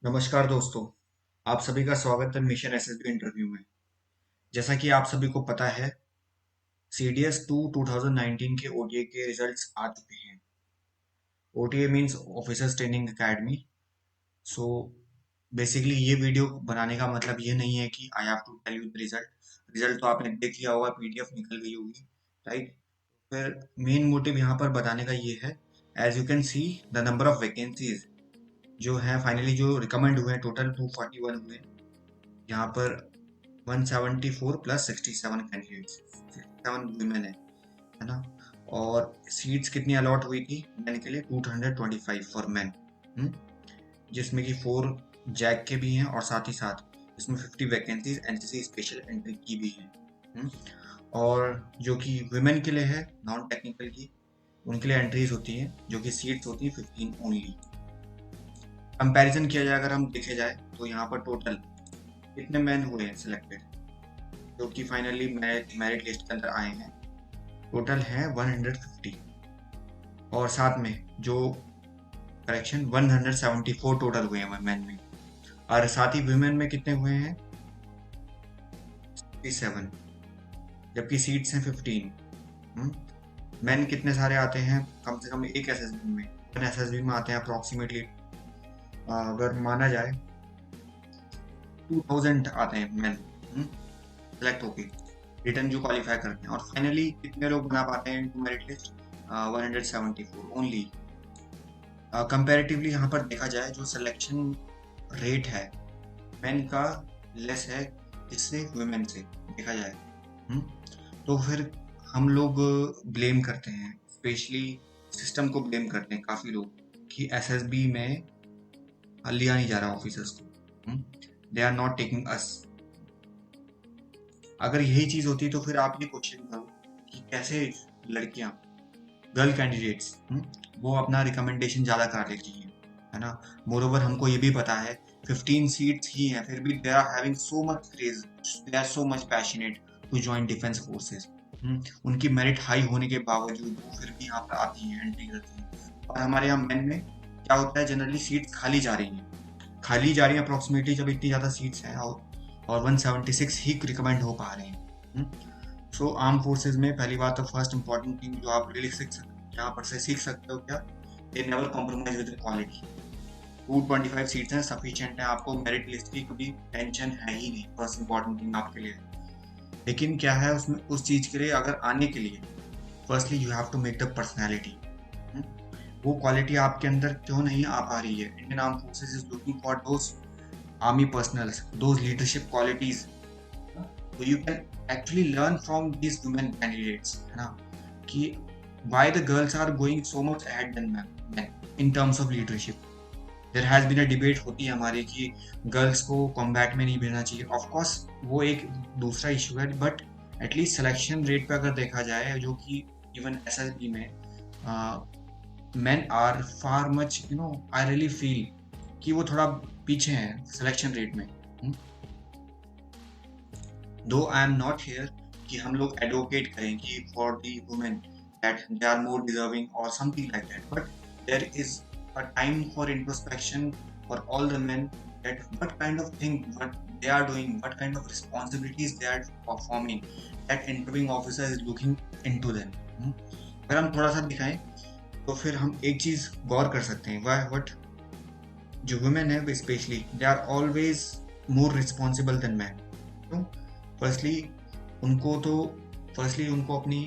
नमस्कार दोस्तों, आप सभी का स्वागत है मिशन एसएसबी इंटरव्यू में। जैसा कि आप सभी को पता है, सीडीएस 2019 के ओटीए के रिजल्ट्स आ चुके हैं। OTA means officers training academy. So basically ये वीडियो बनाने का मतलब ये नहीं है कि I have to tell you the result. Result तो आपने देख लिया होगा, पीडीएफ निकल गई होगी, राइट। फिर मेन मोटिव यहाँ पर बताने का ये है, as you can see the number of vacancies जो है फाइनली जो रिकमेंड हुए हैं, टोटल 241 हुए हैं। यहाँ पर 174 प्लस 67 कैंडिडेट्स, 67 वुमेन है ना। और सीट्स कितनी अलॉट हुई थी मैन के लिए? 225 फॉर मैन, जिसमें कि 4 जैक के भी हैं और साथ ही साथ इसमें 50 वैकेंसीज एनसीसी स्पेशल एंट्री की भी हैं। और जो कि वुमेन के लिए है, नॉन टेक्निकल की, उनके लिए एंट्रीज होती हैं जो कि सीट्स होती हैं 15 ओनली। कंपैरिजन किया जाए, अगर हम देखे जाए तो यहाँ पर टोटल कितने मैन हुए हैं सिलेक्टेड, जो कि फाइनली मेरिट लिस्ट के अंदर आए हैं। टोटल है 150, और साथ में जो करेक्शन 174 टोटल हुए हैं मैन में, और साथ ही वुमेन में कितने हुए हैं? 67, जबकि सीट्स हैं 15। मैन कितने सारे आते हैं? कम से कम एक एसएसबी में, वन एसएसबी में आते हैं अप्रोक्सीमेटली, अगर माना जाए 2000 आते हैं मैन सेलेक्ट होके, रिटर्न जो क्वालिफाई करते हैं। और फाइनली कितने लोग बना पाते हैं into merit list? 174 only. Comparatively यहाँ पर देखा जाए, जो सिलेक्शन रेट है मेन का लेस है इससे वुमेन से देखा जाए। तो फिर हम लोग ब्लेम करते हैं, स्पेशली सिस्टम को ब्लेम करते हैं काफी लोग, कि एसएसबी में लिया नहीं जा रहा ऑफिसर्स को, they are not taking us. अगर यही चीज होती तो फिर आप ये क्वेश्चन करो कि कैसे लड़कियां, गर्ल कैंडिडेट्स, वो अपना रिकमेंडेशन ज़्यादा करा लेती हैं, है ना। मोरोवर हमको ये भी पता है 15 सीट्स ही हैं, फिर भी they are having so much craze, they are so much passionate to join defence forces. उनकी मेरिट हाई होने के बावजूद वो फिर भी यहाँ पर आती हैं, एंट्री करती हैं। और हमारे यहाँ मेन में क्या होता है, जनरली सीट्स खाली जा रही हैं अप्रोक्सीमेटली, जब इतनी ज़्यादा सीट्स हैं, और 176 ही रिकमेंड हो पा रहे हैं। सो आर्म फोर्सेज में पहली बात तो फर्स्ट इंपॉर्टेंट थिंग जो आप रियली यहाँ पर से सीख सकते हो, क्या? They never compromise with quality. 225 seats हैं, सफिशिएंट है, आपको मेरिट लिस्ट की कभी टेंशन है ही नहीं, फर्स्ट इंपॉर्टेंट थिंग आपके लिए। लेकिन क्या है उसमें, उस चीज के लिए अगर आने के लिए firstly you have to make the personality. वो क्वालिटी आपके अंदर क्यों नहीं आ पा रही है? Indian arm forces is looking for those army personnels, those leadership qualities, so you can actually learn from these women candidates, है ना, कि why the girls are going so much ahead than men in terms of leadership. There has been a debate होती है हमारी कि girls को combat में नहीं भेजना चाहिए। ऑफ कोर्स वो एक दूसरा इशू है, बट एटलीस्ट सिलेक्शन रेट पे अगर देखा जाए, जो कि इवन एसएसबी में men are far much, I really feel कि वो थोड़ा पीछे हैं सिलेक्शन रेट में। दो आई एम नॉट हेयर कि हम लोग एडवोकेट करें कि for the women that they are more deserving or something like that, but there is a time for introspection for all the men, that what kind of thing what they are doing, what kind of responsibilities they are performing, that interviewing officer is looking into them. अगर हम थोड़ा सा दिखाएं तो फिर हम एक चीज गौर कर सकते हैं, वाई वट जो वुमेन है especially, they are always more responsible than man. क्यों? फर्स्टली उनको तो फर्स्टली उनको अपनी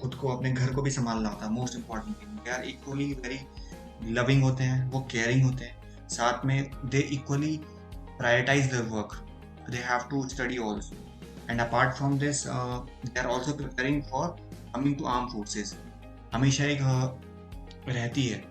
खुद को, अपने घर को भी संभालना होता है, most important thing. They are equally very loving होते हैं, वो केयरिंग होते हैं, साथ में they equally prioritise their work, they have to study also, and apart from this they are also preparing for coming to arm forces. हमेशा एक रहती है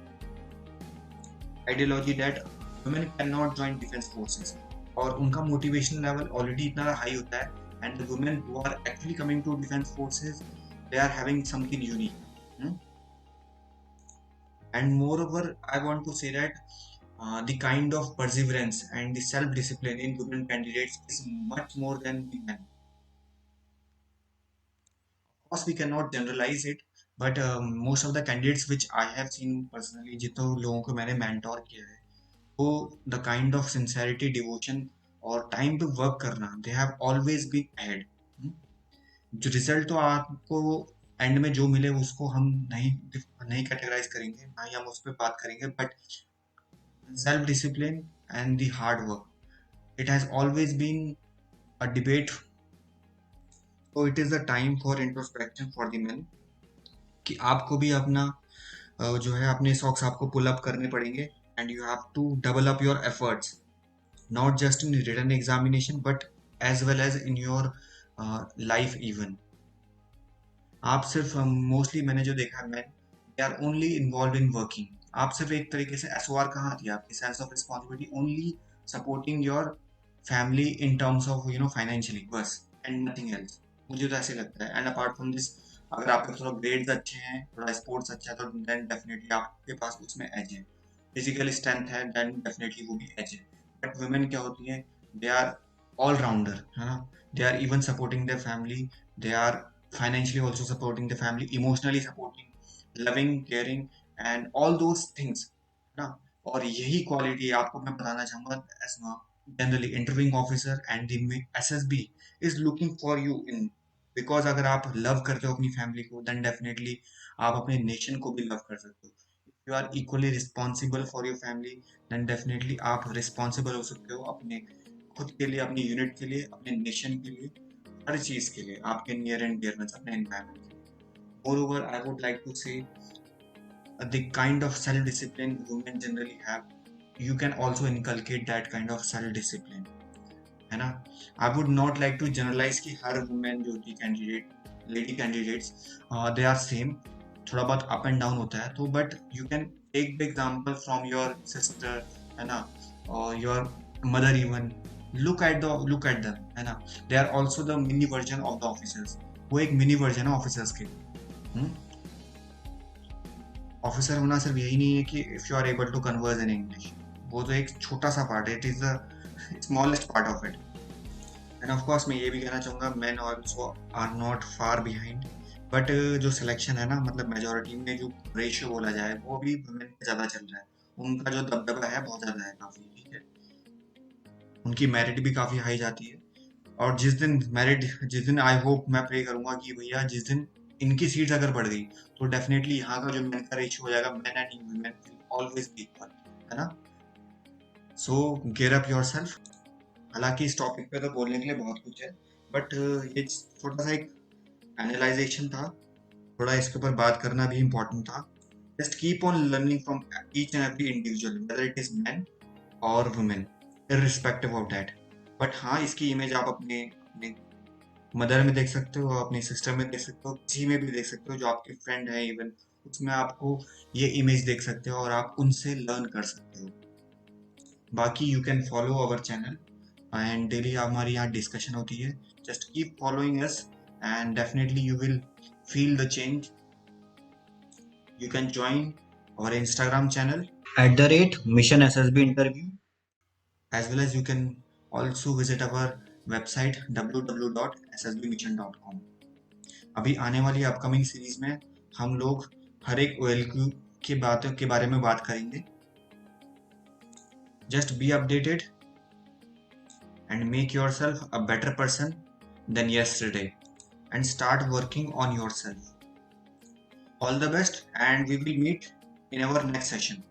ideology that women can not join defence forces, और उनका motivation level already इतना high होता है, and the women who are actually coming to defence forces, they are having something unique. And moreover, I want to say that the kind of perseverance and the self-discipline in women candidates is much more than the men. Of course, we cannot generalize it, but most of the candidates which I have seen personally, जितने लोगों को मैंने mentor किया है, तो the kind of sincerity, devotion और time पे work करना, they have always been ahead. जो रिजल्ट तो आपको एंड में जो मिले उसको हम नहीं नहीं कैटेगराइज करेंगे, ना ही हम उस पर बात करेंगे, but self discipline and the hard work, it has always been a debate. तो it is the time for introspection for the man, कि आपको भी अपना जो है अपने सॉक्स आपको पुल अप करने पड़ेंगे, and you have to double up your efforts, not just in written examination but as well as in your life even. आप सिर्फ मोस्टली मैंने जो देखा है, man they are only involve in working. आप सिर्फ एक तरीके से एसओआर कहाँ आती है आपकी, sense of responsibility, only supporting your family in terms of financially, बस, एंड नथिंग एल्स। मुझे तो ऐसे लगता है। एंड अपार्ट फ्रॉम दिस, अगर आपके थोड़ा ग्रेड्स अच्छे हैं, थोड़ा स्पोर्ट्स अच्छा है, तो देन डेफिनेटली आपके पास उसमें एज है। फिजिकल स्ट्रेंथ है, देन डेफिनेटली वो भी एज है। बट वुमेन क्या होती है, दे आर ऑल राउंडर, है ना। They are even supporting their family, they are financially also supporting the family, emotionally supporting, loving, caring and all those things, है ना। और यही क्वालिटी आपको मैं बताना चाहूंगा, as generally interviewing officer and the SSB is looking for you in, because अगर आप लव करते हो अपनी फैमिली को, देन डेफिनेटली आप अपने नेशन को भी लव कर सकते हो। If you are equally responsible for your family, then definitely आप रिस्पॉन्सिबल हो सकते हो अपने खुद के लिए, अपनी यूनिट के लिए, अपने नेशन के लिए, हर चीज के लिए, आपके नियर एंड डियर वंस, अपने एनवायरनमेंट के लिए। मोर आई वुड लाइक टू से the kind of self discipline women generally have, you can also inculcate that kind of self discipline, है ना। I would not like to generalise कि हर women जो होती candidate, lady candidates, they are same, थोड़ा बहुत up and down होता है। तो but you can take the example from your sister, है ना, और your mother even, look at them, है ना। They are also the mini version of the officers. वो एक मिनी वर्जन है ऑफिसर्स के। ऑफिसर होना सिर्फ यही नहीं है कि if you are able to converse in English, वो तो एक छोटा सा पार्ट है, it is the smallest part of it. And of course मैं ये भी कहना चाहूँगा, men also are not far behind, but जो सिलेक्शन है ना, मतलब मेजोरिटी में जो रेशियो बोला जाए, वो भी वुमेन पे ज़्यादा चल रहा है। उनका जो दबदबा है बहुत ज़्यादा है, काफ़ी, ठीक है। उनकी मेरिट भी काफ़ी हाई जाती है। और जिस दिन आई होप, मैं प्रे करूंगा कि भैया जिस दिन इनकी सीट्स अगर बढ़ गई, तो डेफिनेटली यहाँ का जो मेन का रेशियो हो जाएगा, main and women always equal, है ना। सो गियर अप योरसेल्फ। हालांकि इस टॉपिक पे तो बोलने के लिए बहुत कुछ है, बट ये छोटा सा एक एनालाइजेशन था, थोड़ा इसके ऊपर बात करना भी इम्पोर्टेंट था। Just keep on learning from each and every individual, whether it is man or women, irrespective of that. But हाँ, इसकी इमेज आप अपने मदर में देख सकते हो, अपनी सिस्टर में देख सकते हो, किसी में भी देख सकते हो जो आपके फ्रेंड है इवन, उसमें आपको ये इमेज देख सकते हो और आप उनसे लर्न कर सकते हो। बाकी you can follow our channel, and daily हमारी यहाँ डिस्कशन होती है। Just keep following us and definitely you will feel the change. You can join our Instagram channel @Mission SSB Interview, as well as you can also visit our website www.ssbmission.com। अभी आने वाली upcoming series में हम लोग हर एक OLQ की बातों के बारे में बात करेंगे। Just be updated and make yourself a better person than yesterday and start working on yourself. All the best, and we will meet in our next session.